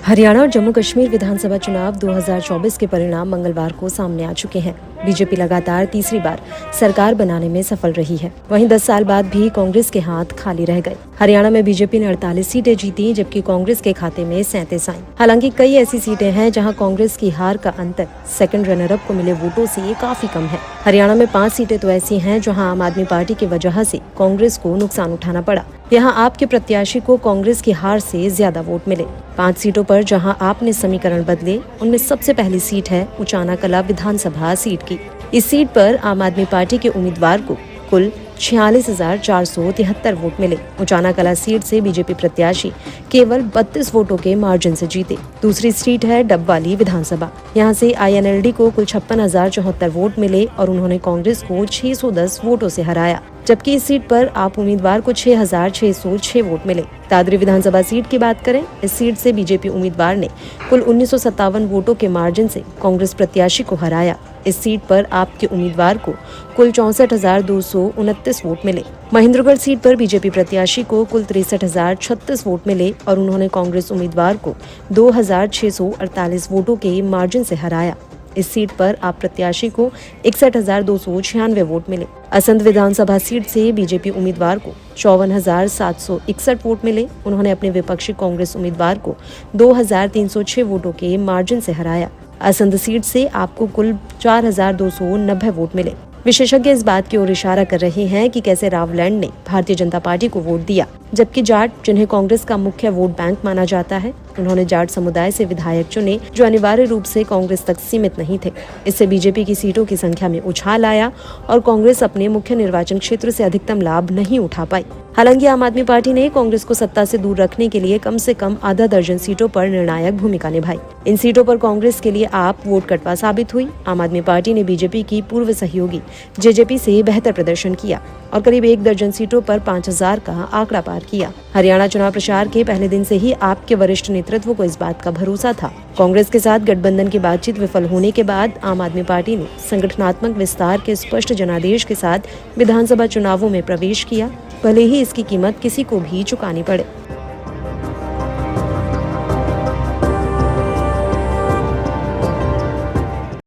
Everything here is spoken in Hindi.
हरियाणा और जम्मू कश्मीर विधानसभा चुनाव 2024 के परिणाम मंगलवार को सामने आ चुके हैं। बीजेपी लगातार तीसरी बार सरकार बनाने में सफल रही है। वहीं 10 साल बाद भी कांग्रेस के हाथ खाली रह गए। हरियाणा में बीजेपी ने 48 सीटें जीती, जबकि कांग्रेस के खाते में 37 आईं। हालांकि कई ऐसी सीटें हैं जहां कांग्रेस की हार का अंतर सेकंड रनर अप को मिले वोटों से काफी कम है। हरियाणा में 5 सीटें तो ऐसी हैं जहां आम आदमी पार्टी की वजह से कांग्रेस को नुकसान उठाना पड़ा। यहाँ आपके प्रत्याशी को कांग्रेस की हार से ज्यादा वोट मिले। 5 सीटों पर जहां आपने समीकरण बदले, उनमें सबसे पहली सीट है उचाना कला विधानसभा सीट की। इस सीट पर आम आदमी पार्टी के उम्मीदवार को कुल 46,473 वोट मिले। उचाना कला सीट से बीजेपी प्रत्याशी केवल 32 वोटों के मार्जिन से जीते। दूसरी सीट है डबवाली विधानसभा। यहां से INLD को कुल 56,074 वोट मिले और उन्होंने कांग्रेस को 610 वोटों से हराया, जबकि इस सीट पर आप उम्मीदवार को 6,606 वोट मिले। दादरी विधानसभा सीट की बात करें, इस सीट से बीजेपी उम्मीदवार ने कुल 1957 वोटों के मार्जिन से कांग्रेस प्रत्याशी को हराया। इस सीट पर आपके उम्मीदवार को कुल 64,229 वोट मिले। महेंद्रगढ़ सीट पर बीजेपी प्रत्याशी को कुल 63,036 वोट मिले और उन्होंने कांग्रेस उम्मीदवार को 2,648 वोटों के मार्जिन से हराया। इस सीट पर आप प्रत्याशी को 61,296 वोट मिले। असंध विधानसभा सीट से बीजेपी उम्मीदवार को 54,761 वोट मिले। उन्होंने अपने विपक्षी कांग्रेस उम्मीदवार को 2,306 वोटों के मार्जिन से हराया। असंध सीट से आपको कुल 4,290 वोट मिले। विशेषज्ञ इस बात की ओर इशारा कर रहे हैं कि कैसे रावलैंड ने भारतीय जनता पार्टी को वोट दिया, जबकि जाट, जिन्हें कांग्रेस का मुख्य वोट बैंक माना जाता है, उन्होंने जाट समुदाय से विधायक चुने, जो अनिवार्य रूप से कांग्रेस तक सीमित नहीं थे। इससे बीजेपी की सीटों की संख्या में उछाल आया और कांग्रेस अपने मुख्य निर्वाचन क्षेत्र से अधिकतम लाभ नहीं उठा पाई। हालांकि आम आदमी पार्टी ने कांग्रेस को सत्ता से दूर रखने के लिए कम से कम आधा दर्जन सीटों पर निर्णायक भूमिका निभाई। इन सीटों पर कांग्रेस के लिए आप वोट कटवा साबित हुई। आम आदमी पार्टी ने बीजेपी की पूर्व सहयोगी JJP से बेहतर प्रदर्शन किया और करीब 1 दर्जन सीटों पर 5,000 का आंकड़ा पार किया। हरियाणा चुनाव प्रचार के पहले दिन से ही आपके वरिष्ठ नेतृत्व को इस बात का भरोसा था। कांग्रेस के साथ गठबंधन की बातचीत विफल होने के बाद आम आदमी पार्टी ने संगठनात्मक विस्तार के स्पष्ट जनादेश के साथ विधानसभा चुनावों में प्रवेश किया, भले ही इसकी कीमत किसी को भी चुकानी पड़े।